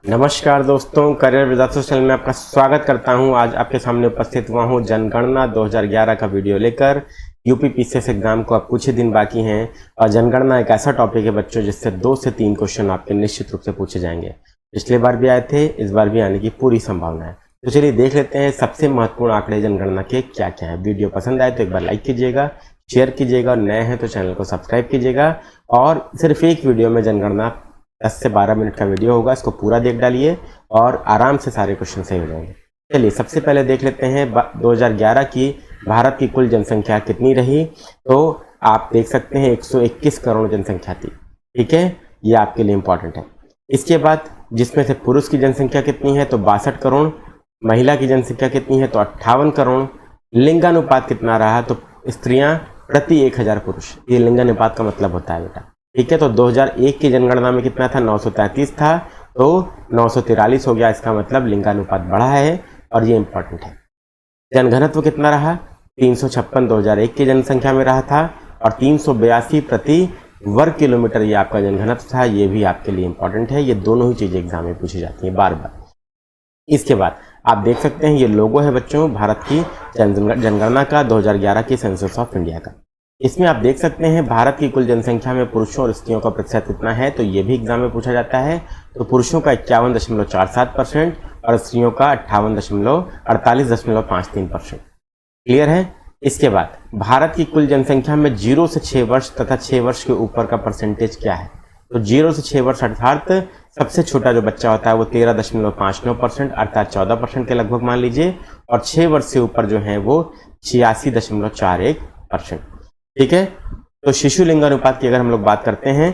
नमस्कार दोस्तों, career विदाता channel में आपका स्वागत करता हूं। आज आपके सामने उपस्थित हुआ हूं जनगणना 2011 का वीडियो लेकर। यूपी पीसीएस एग्जाम को अब कुछ ही दिन बाकी हैं और जनगणना एक ऐसा टॉपिक है बच्चों जिससे 2 से 3 क्वेश्चन आपके निश्चित रूप से पूछे जाएंगे। पिछले बार भी आए थे, इस बार भी आने की पूरी संभावना है। तो चलिए देख लेते हैं सबसे महत्वपूर्ण आंकड़े जनगणना के क्या क्या है। वीडियो पसंद आए तो एक बार लाइक कीजिएगा, शेयर कीजिएगा और नए हैं तो चैनल को सब्सक्राइब कीजिएगा। और सिर्फ एक वीडियो में जनगणना 10 से 12 मिनट का वीडियो होगा, इसको पूरा देख डालिए और आराम से सारे क्वेश्चन सही हो जाएंगे। चलिए सबसे पहले देख लेते हैं 2011 की भारत की कुल जनसंख्या कितनी रही। तो आप देख सकते हैं 121 करोड़ जनसंख्या थी। ठीक है, ये आपके लिए इंपॉर्टेंट है। इसके बाद जिसमें से पुरुष की जनसंख्या कितनी है तो 62 करोड़, महिला की जनसंख्या कितनी है तो 58 करोड़। लिंगानुपात कितना रहा तो स्त्रियां प्रति 1000 पुरुष, ये लिंगानुपात का मतलब होता है बेटा। ठीक है, तो 2001 की जनगणना में कितना था 933 था तो 943 हो गया। इसका मतलब लिंगानुपात बढ़ा है और ये इंपॉर्टेंट है। जनघनत्व कितना रहा 356 2001 की जनसंख्या में रहा था और 382 प्रति वर्ग किलोमीटर ये आपका जनघनत्व था। ये भी आपके लिए इंपॉर्टेंट है। ये दोनों ही चीजें एग्जाम में पूछी जाती हैं बार बार। इसके बाद आप देख सकते हैं ये लोगो है बच्चों भारत की जनगणना का 2011 की सेंसस ऑफ इंडिया का। इसमें आप देख सकते हैं भारत की कुल जनसंख्या में पुरुषों और स्त्रियों का प्रतिशत कितना है तो ये भी एग्जाम में पूछा जाता है। तो पुरुषों का 51.47% और स्त्रियों का 48.53%। क्लियर है। इसके बाद भारत की कुल जनसंख्या में 0 से 6 वर्ष तथा 6 वर्ष के ऊपर का परसेंटेज क्या है तो 0 से 6 वर्ष अर्थात सबसे छोटा जो बच्चा होता है वो 13.59% अर्थात 14% के लगभग मान लीजिए, और 6 वर्ष से ऊपर जो है वो 86.41%। ठीक है, तो शिशु लिंगानुपात की अगर हम लोग बात करते हैं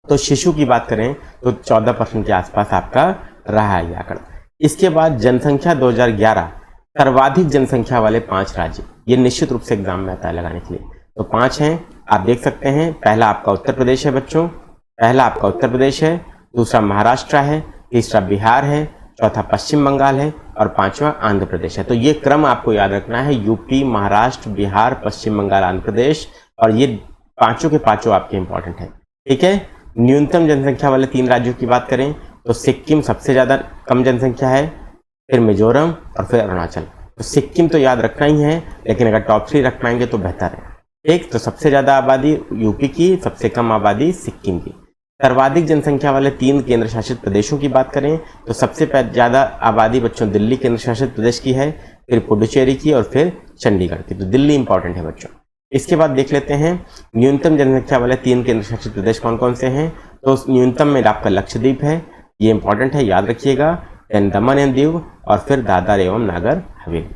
तो शिशु की बात करें तो 14% के आसपास आपका रहा है आंकड़ा। इसके बाद जनसंख्या 2011 सर्वाधिक जनसंख्या वाले 5 राज्य, ये निश्चित रूप से एग्जाम में आता है लगाने के लिए। तो 5 हैं, आप देख सकते हैं। पहला आपका उत्तर प्रदेश है बच्चों, दूसरा महाराष्ट्र है, तीसरा बिहार है, चौथा पश्चिम बंगाल है और 5वां आंध्र प्रदेश है। तो ये क्रम आपको याद रखना है, यूपी, महाराष्ट्र, बिहार, पश्चिम बंगाल, आंध्र प्रदेश, और ये पांचों के पांचों आपके इंपॉर्टेंट है। ठीक है, न्यूनतम जनसंख्या वाले 3 राज्यों की बात करें तो सिक्किम सबसे ज्यादा कम जनसंख्या है, फिर मिजोरम और फिर अरुणाचल। तो सिक्किम तो याद रखना ही है, लेकिन अगर टॉप 3 रख पाएंगे तो बेहतर है। एक तो सबसे ज्यादा आबादी यूपी की, सबसे कम आबादी सिक्किम की। सर्वाधिक जनसंख्या वाले 3 केंद्र शासित प्रदेशों की बात करें तो सबसे ज्यादा आबादी बच्चों दिल्ली केंद्र शासित प्रदेश की है, फिर पुडुचेरी की और फिर चंडीगढ़ की। तो दिल्ली इंपॉर्टेंट है बच्चों। इसके बाद देख लेते हैं न्यूनतम जनसंख्या वाले 3 केंद्र शासित प्रदेश कौन कौन से हैं। तो न्यूनतम में आपका लक्षद्वीप है, ये इंपॉर्टेंट है, याद रखिएगा। देन दमन एंड दीव और फिर दादर एवं नागर हवेली।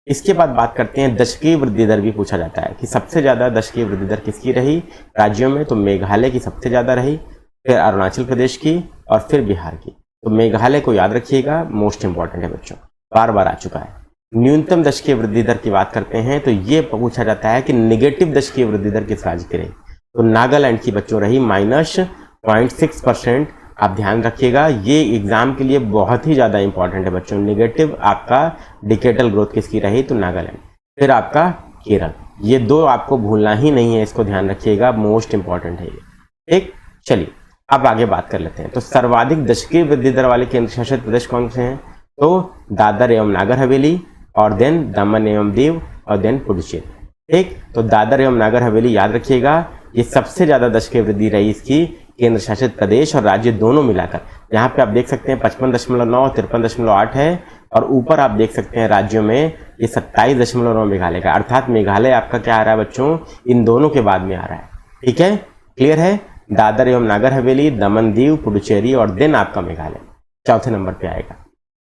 इसके बाद बात करते हैं दशकीय वृद्धि दर भी पूछा जाता है कि सबसे ज्यादा दशकीय वृद्धि दर किसकी रही राज्यों में। तो मेघालय की सबसे ज्यादा रही, फिर अरुणाचल प्रदेश की और फिर बिहार की। तो मेघालय को याद रखिएगा, मोस्ट इंपॉर्टेंट है बच्चों, बार बार आ चुका है। न्यूनतम दशकीय वृद्धि दर की बात करते हैं तो ये पूछा जाता है कि निगेटिव दशकीय वृद्धि दर किस राज्य की रही। तो नागालैंड की बच्चों रही -0.6%। आप ध्यान रखिएगा, ये एग्जाम के लिए बहुत ही ज्यादा इंपॉर्टेंट है बच्चों। निगेटिव आपका डिकेटल ग्रोथ किसकी रही तो नागालैंड, फिर आपका केरल। ये 2 आपको भूलना ही नहीं है, इसको ध्यान रखिएगा, मोस्ट इंपॉर्टेंट है ये। ठीक, चलिए अब आगे बात कर लेते हैं। तो सर्वाधिक दशकीय वृद्धि दर वाले केंद्र शासित प्रदेश कौन से हैं तो दादर एवं नागर हवेली और देन दमन एवं दीव और देन पुडुचेरी। ठीक, तो दादर एवं नागर हवेली याद रखिएगा, ये सबसे ज्यादा दशकीय वृद्धि रही इसकी केंद्र शासित प्रदेश और राज्य दोनों मिलाकर। यहाँ पे आप देख सकते हैं 55.9 53.8 है, और ऊपर आप देख सकते हैं राज्यों में ये 27.9 मेघालय का, अर्थात मेघालय आपका क्या आ रहा है बच्चों, इन दोनों के बाद में आ रहा है। ठीक है, क्लियर है। दादर एवं नागर हवेली, दमन दीव, पुडुचेरी और देन आपका मेघालय चौथे नंबर पे आएगा।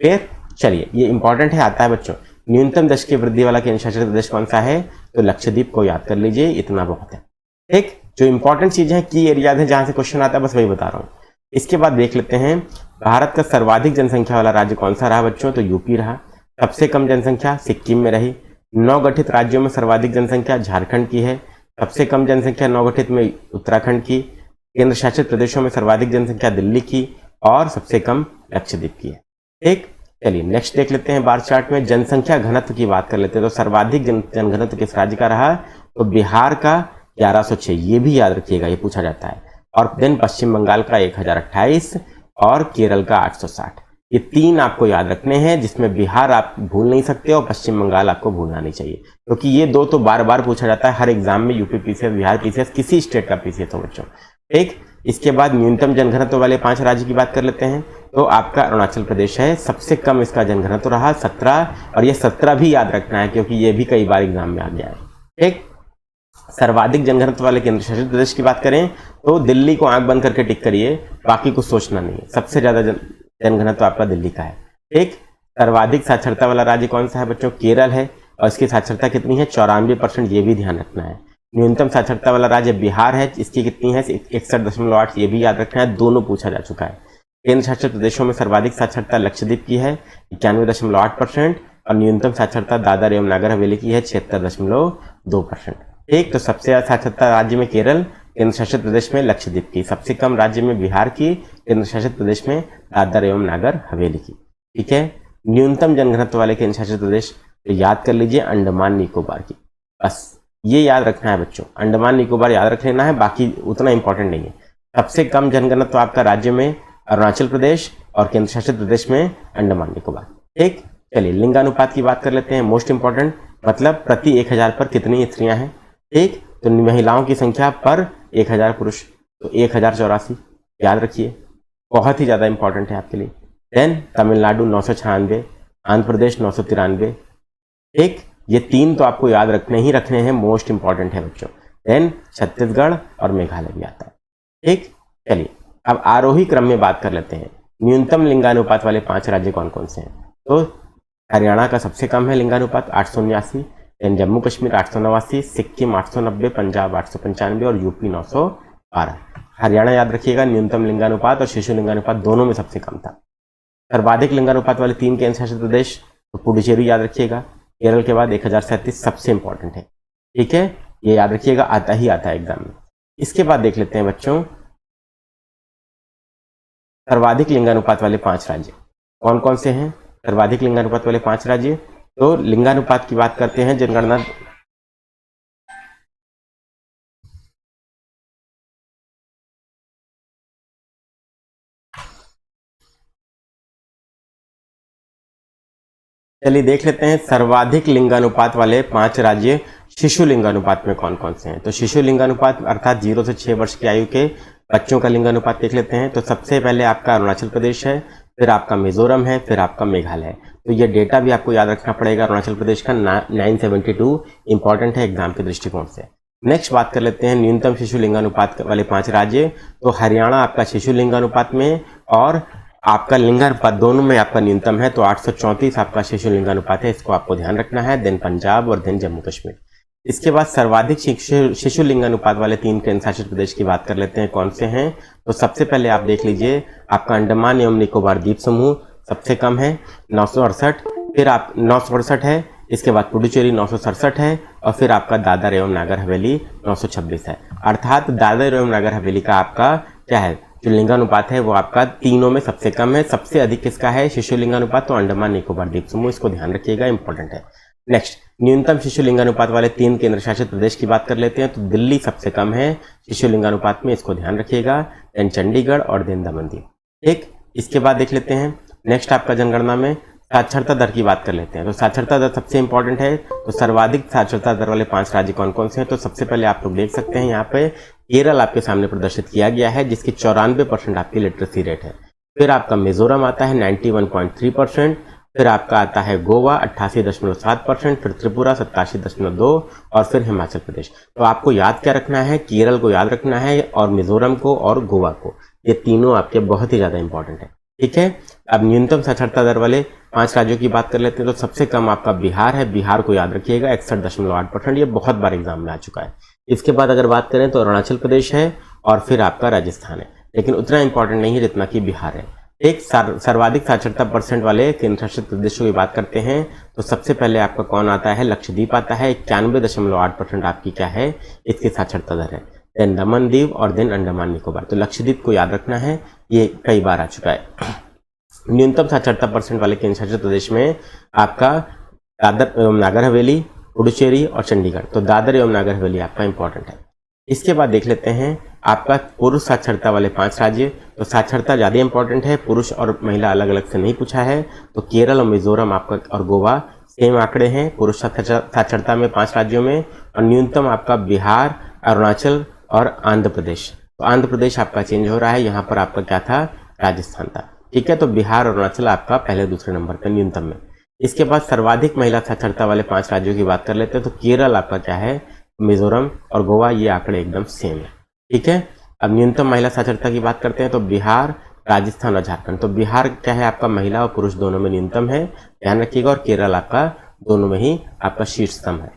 क्लियर, चलिए ये इंपॉर्टेंट है, आता है बच्चों। न्यूनतम दशकीय वृद्धि वाला केंद्र शासित प्रदेश कौन सा है तो लक्षद्वीप को याद कर लीजिए, इतना बहुत है। ठीक, जो इंपॉर्टेंट चीजें हैं की एरियाज है जहां से क्वेश्चन आता है बस वही बता रहा हूँ। इसके बाद देख लेते हैं भारत का सर्वाधिक जनसंख्या वाला राज्य कौन सा रहा बच्चों तो यूपी रहा। सबसे कम जनसंख्या सिक्किम में रही। 9 गठित राज्यों में सर्वाधिक जनसंख्या झारखंड की है, सबसे कम जनसंख्या 9 गठित में उत्तराखंड की। केंद्र शासित प्रदेशों में सर्वाधिक जनसंख्या दिल्ली की और सबसे कम लक्षद्वीप की है। ठीक, चलिए नेक्स्ट देख लेते हैं बार चार्ट में जनसंख्या घनत्व की बात कर लेते हैं। तो सर्वाधिक जनघनत्व किस राज्य का रहा तो बिहार का 1106, ये भी याद रखिएगा, ये पूछा जाता है। और देन पश्चिम बंगाल का 1028, और केरल का 860। ये 3 आपको याद रखने हैं, जिसमें बिहार आप भूल नहीं सकते और पश्चिम बंगाल आपको भूलना नहीं चाहिए, क्योंकि ये 2 तो बार बार पूछा जाता है हर एग्जाम में, यूपी पीसीएस, बिहार पीसीएस, किसी स्टेट का पीसीएस हो बच्चों। ठीक, इसके बाद न्यूनतम जनघनत्व वाले 5 राज्य की बात कर लेते हैं। तो आपका अरुणाचल प्रदेश है, सबसे कम इसका जनघनत्व रहा 17, और ये 17 भी याद रखना है क्योंकि ये भी कई बार एग्जाम में आ गया है। ठीक, सर्वाधिक जनघनत्व वाले केंद्र शासित प्रदेश की बात करें तो दिल्ली को आंख बंद करके टिक करिए, बाकी कुछ सोचना नहीं है, सबसे ज्यादा जनघनत्व आपका दिल्ली का है। ठीक, सर्वाधिक साक्षरता वाला राज्य कौन सा है बच्चों? केरल है, और इसकी साक्षरता कितनी है? 94%, ये भी ध्यान रखना है। न्यूनतम साक्षरता वाला राज्य बिहार है, इसकी कितनी है? 61.8, ये भी याद रखना है, दोनों पूछा जा चुका है। केंद्र शासित प्रदेशों में सर्वाधिक साक्षरता लक्षद्वीप की है 91.8%, और न्यूनतम साक्षरता दादर एवं नागर हवेली की है 76.2%। ठीक, तो सबसे ज्यादा साक्षरता राज्य में केरल, केंद्र शासित प्रदेश में लक्षद्वीप की, सबसे कम राज्य में बिहार की, केंद्र शासित प्रदेश में दादर एवं नागर हवेली की। ठीक है, न्यूनतम जनघनत्व वाले केंद्र शासित प्रदेश तो याद कर लीजिए अंडमान निकोबार की, बस ये याद रखना है बच्चों, अंडमान निकोबार याद रख लेना है, बाकी उतना इंपॉर्टेंट नहीं है। सबसे कम जनघनत्व आपका राज्य में अरुणाचल प्रदेश और केंद्र शासित प्रदेश में अंडमान निकोबार। ठीक, चलिए लिंगानुपात की बात कर लेते हैं, मोस्ट इंपॉर्टेंट, मतलब प्रति 1000 पर कितनी स्त्रियां हैं। ठीक, तो महिलाओं की संख्या पर 1000 पुरुष, तो 1084 याद रखिए, बहुत ही ज्यादा इंपॉर्टेंट है आपके लिए। देन तमिलनाडु 996, आंध्र प्रदेश 993। ठीक, ये 3 तो आपको याद रखने ही रखने हैं, मोस्ट इंपॉर्टेंट है बच्चों। देन छत्तीसगढ़ और मेघालय भी आता है। ठीक, चलिए अब आरोही क्रम में बात कर लेते हैं, न्यूनतम लिंगानुपात वाले 5 राज्य कौन कौन से हैं। तो हरियाणा का सबसे कम है लिंगानुपात 879, देन जम्मू कश्मीर 889, सिक्किम 890, पंजाब 895 और यूपी 912। हरियाणा याद रखिएगा, न्यूनतम लिंगानुपात और शिशु लिंगानुपात दोनों में सबसे कम था। सर्वाधिक लिंगानुपात वाले 3 केंद्र शासित प्रदेश, तो पुडुचेरी याद रखिएगा, केरल के बाद 1037 सबसे इंपॉर्टेंट है। ठीक है, ये याद रखिएगा, आता ही आता है एग्जाम में। इसके बाद देख लेते हैं बच्चों सर्वाधिक लिंगानुपात वाले 5 राज्य कौन कौन से हैं। सर्वाधिक लिंगानुपात वाले 5 राज्य, तो लिंगानुपात की बात करते हैं, जनगणना चलिए देख लेते हैं सर्वाधिक लिंगानुपात वाले 5 राज्य शिशु लिंगानुपात में कौन कौन से हैं। तो शिशु लिंगानुपात अर्थात 0 से 6 वर्ष की आयु के बच्चों का लिंगानुपात देख लेते हैं। तो सबसे पहले आपका अरुणाचल प्रदेश है, फिर आपका मिजोरम है, फिर आपका मेघालय है। तो ये डेटा भी आपको याद रखना पड़ेगा, अरुणाचल प्रदेश का 972 इंपॉर्टेंट है एग्जाम के दृष्टिकोण से। नेक्स्ट बात कर लेते हैं न्यूनतम शिशु लिंगानुपात वाले 5 राज्य। तो हरियाणा आपका शिशु लिंगानुपात में और आपका लिंगानुपात दोनों में आपका न्यूनतम है, तो 834 आपका शिशु लिंगानुपात है, इसको आपको ध्यान रखना है। देन पंजाब और देन जम्मू कश्मीर। इसके बाद सर्वाधिक शिशु लिंगानुपात वाले 3 केंद्र शासित प्रदेश की बात कर लेते हैं, कौन से हैं। तो सबसे पहले आप देख लीजिए, आपका अंडमान एवं निकोबार द्वीप समूह सबसे कम है 968, फिर आप 968 है, इसके बाद पुडुचेरी 967 है, और फिर आपका दादर एवं नागर हवेली 926 है। अर्थात दादर एवं नागर हवेली का आपका क्या है, जो लिंगानुपात है वो आपका तीनों में सबसे कम है। सबसे अधिक किसका है शिशु लिंगानुपात, तो अंडमान निकोबार द्वीप समूह, इसको ध्यान रखिएगा, इंपॉर्टेंट है। नेक्स्ट न्यूनतम शिशु लिंगानुपात वाले 3 केंद्र शासित प्रदेश की बात कर लेते हैं। तो दिल्ली सबसे कम है शिशु लिंगानुपात में, इसको ध्यान रखिएगा। देन चंडीगढ़ और देन दमन दीव। ठीक, इसके बाद देख लेते हैं नेक्स्ट आपका जनगणना में साक्षरता दर की बात कर लेते हैं। तो साक्षरता दर सबसे इंपॉर्टेंट है। तो सर्वाधिक साक्षरता दर वाले 5 राज्य कौन कौन से हैं। तो सबसे पहले आप लोग देख सकते हैं यहाँ पे केरल आपके सामने प्रदर्शित किया गया है, जिसकी 94% आपकी लिटरेसी रेट है। फिर आपका मिजोरम आता है 91.3%, फिर आपका आता है गोवा 88.7%, फिर त्रिपुरा 87.2 और फिर हिमाचल प्रदेश। तो आपको याद क्या रखना है, केरल को याद रखना है और मिजोरम को और गोवा को, ये तीनों आपके बहुत ही ज्यादा इंपॉर्टेंट है। ठीक है, अब न्यूनतम साक्षरता दर वाले 5 राज्यों की बात कर लेते हैं। तो सबसे कम आपका बिहार है, बिहार को याद रखिएगा 61.8%, ये बहुत बार एग्जाम में आ चुका है। इसके बाद अगर बात करें तो अरुणाचल प्रदेश है और फिर आपका राजस्थान है, लेकिन उतना इंपॉर्टेंट नहीं है जितना कि बिहार है। एक सर्वाधिक साक्षरता परसेंट वाले केंद्र शासित प्रदेशों की बात करते हैं। तो सबसे पहले आपका कौन आता है, लक्षद्वीप आता है, 91.8% आपकी क्या है इसकी साक्षरता दर है। देन दमन दीव और देन अंडमान निकोबार। तो लक्षद्वीप को याद रखना है, ये कई बार आ चुका है। न्यूनतम साक्षरता परसेंट वाले केंद्र शासित प्रदेश में आपका दादर एवं नागर हवेली, पुडुचेरी और चंडीगढ़। तो दादर एवं नागर हवेली आपका इंपॉर्टेंट है। इसके बाद देख लेते हैं आपका पुरुष साक्षरता वाले 5 राज्य, तो साक्षरता ज़्यादा इंपॉर्टेंट है, पुरुष और महिला अलग अलग से नहीं पूछा है। तो केरल और मिजोरम आपका और गोवा सेम आंकड़े हैं पुरुष साक्षरता में 5 राज्यों में, और न्यूनतम आपका बिहार, अरुणाचल और आंध्र प्रदेश। तो आंध्र प्रदेश आपका चेंज हो रहा है, यहाँ पर आपका क्या था, राजस्थान था। ठीक है, तो बिहार और अरुणाचल आपका पहले दूसरे नंबर पर न्यूनतम में। इसके बाद सर्वाधिक महिला साक्षरता वाले 5 राज्यों की बात कर लेते हैं। तो केरल आपका क्या है, मिजोरम और गोवा, ये आंकड़े एकदम सेम है। ठीक है, अब न्यूनतम महिला साक्षरता की बात करते हैं। तो बिहार, राजस्थान और झारखंड। तो बिहार क्या है आपका महिला और पुरुष दोनों में न्यूनतम है, ध्यान रखिएगा, और केरल आपका दोनों में ही आपका शीर्षतम है।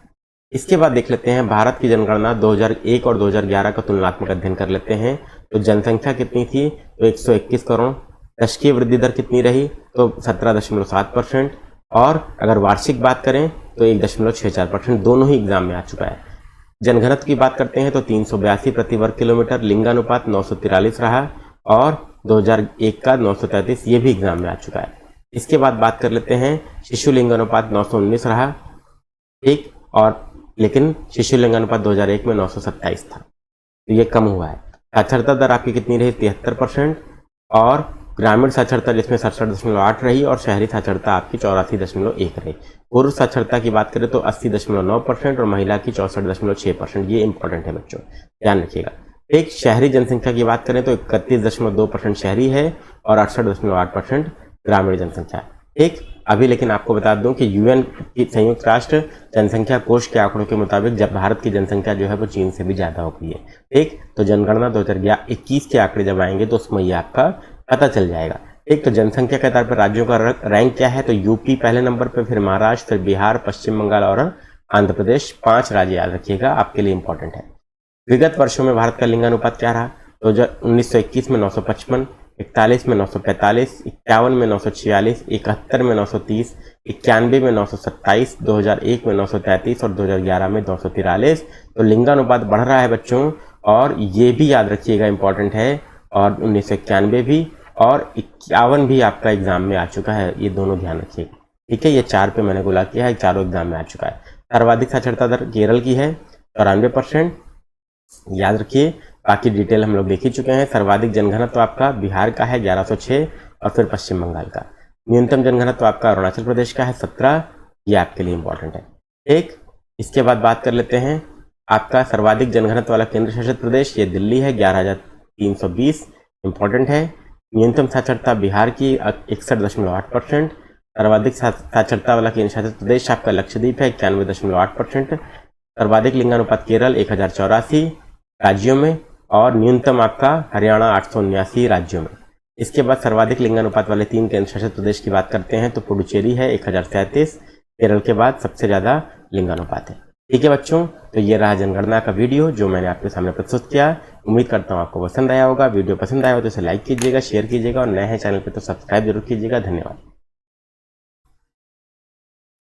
इसके बाद देख लेते हैं भारत की जनगणना 2001 और 2011 का तुलनात्मक अध्ययन कर लेते हैं। तो जनसंख्या कितनी थी, तो 121 करोड़। दशकीय वृद्धि दर कितनी रही, तो 17.7%। और अगर वार्षिक बात करें तो 1.64%, दोनों ही एग्जाम में आ चुका है। जनघनत्व की बात करते हैं तो 382 प्रति वर्ग किलोमीटर, लिंगानुपात 943 रहा, और 2001 का 933, ये भी एग्जाम में आ चुका है। इसके बाद बात कर लेते हैं शिशु लिंगानुपात 919 रहा, ठीक, और लेकिन शिशु लिंगानुपात 2001 में 927 था, तो ये कम हुआ है। साक्षरता दर आपकी कितनी रही, 73%, और ग्रामीण साक्षरता जिसमें 67.8 रही, और शहरी साक्षरता आपकी 84.1 रही। पुरुष साक्षरता की बात करें तो 80.9% और महिला की 64.6%, ये इंपॉर्टेंट है बच्चों, ध्यान रखिएगा। एक शहरी जनसंख्या की बात करें तो 31.2% शहरी है और 68.8% ग्रामीण जनसंख्या है। ठीक, अभी लेकिन आपको बता दूं कि यूएन की संयुक्त राष्ट्र जनसंख्या कोष के आंकड़ों के मुताबिक जब भारत की जनसंख्या जो है वो चीन से भी ज्यादा हो गई है। ठीक, तो जनगणना 2021 के आंकड़े जब आएंगे तो उसमें ये आपका पता चल जाएगा। एक तो जनसंख्या के आधार पर राज्यों का रैंक क्या है, तो यूपी पहले नंबर पर, फिर महाराष्ट्र, फिर बिहार, पश्चिम बंगाल और आंध्र प्रदेश, 5 राज्य याद रखिएगा, आपके लिए इंपॉर्टेंट है। विगत वर्षों में भारत का लिंगानुपात क्या रहा, तो 1921 में 955, 41 में 945, 51 में 946, 71 में 930, 91 में 927, 2001 में 933 और 2011 में 243। तो लिंगानुपात बढ़ रहा है बच्चों, और ये भी याद रखिएगा इंपॉर्टेंट है, और 1991 भी और 51 भी आपका एग्जाम में आ चुका है, ये दोनों ध्यान रखिएगा। ठीक है, ये 4 पे मैंने गोला किया है, चारों एग्जाम में आ चुका है। सर्वाधिक साक्षरता दर केरल की है 94%, याद रखिए, बाकी डिटेल हम लोग देख ही चुके हैं। सर्वाधिक जनघनत्व तो आपका बिहार का है 1106, और फिर पश्चिम बंगाल का। न्यूनतम जनघनत्व तो आपका अरुणाचल प्रदेश का है 17, ये आपके लिए इंपॉर्टेंट है। ठीक, इसके बाद बात कर लेते हैं आपका सर्वाधिक जनघनत्व वाला केंद्र शासित प्रदेश, ये दिल्ली है 11,320, इंपॉर्टेंट है। न्यूनतम साक्षरता बिहार की 61.8%। सर्वाधिक साक्षरता वाला केंद्र शासित प्रदेश आपका लक्षद्वीप है 91.8%। सर्वाधिक लिंगानुपात केरल 1084 राज्यों में, और न्यूनतम आपका हरियाणा 879 राज्यों में। इसके बाद सर्वाधिक लिंगानुपात वाले 3 केंद्र शासित प्रदेश की बात करते हैं तो पुडुचेरी है 1037, केरल के बाद सबसे ज्यादा लिंगानुपात है। ठीक है बच्चों, तो ये रहा जनगणना का वीडियो जो मैंने आपके सामने प्रस्तुत किया। उम्मीद करता हूँ आपको पसंद आया होगा। वीडियो पसंद आया हो तो इसे लाइक कीजिएगा, शेयर कीजिएगा, और नए हैं चैनल पर तो सब्सक्राइब जरूर कीजिएगा। धन्यवाद।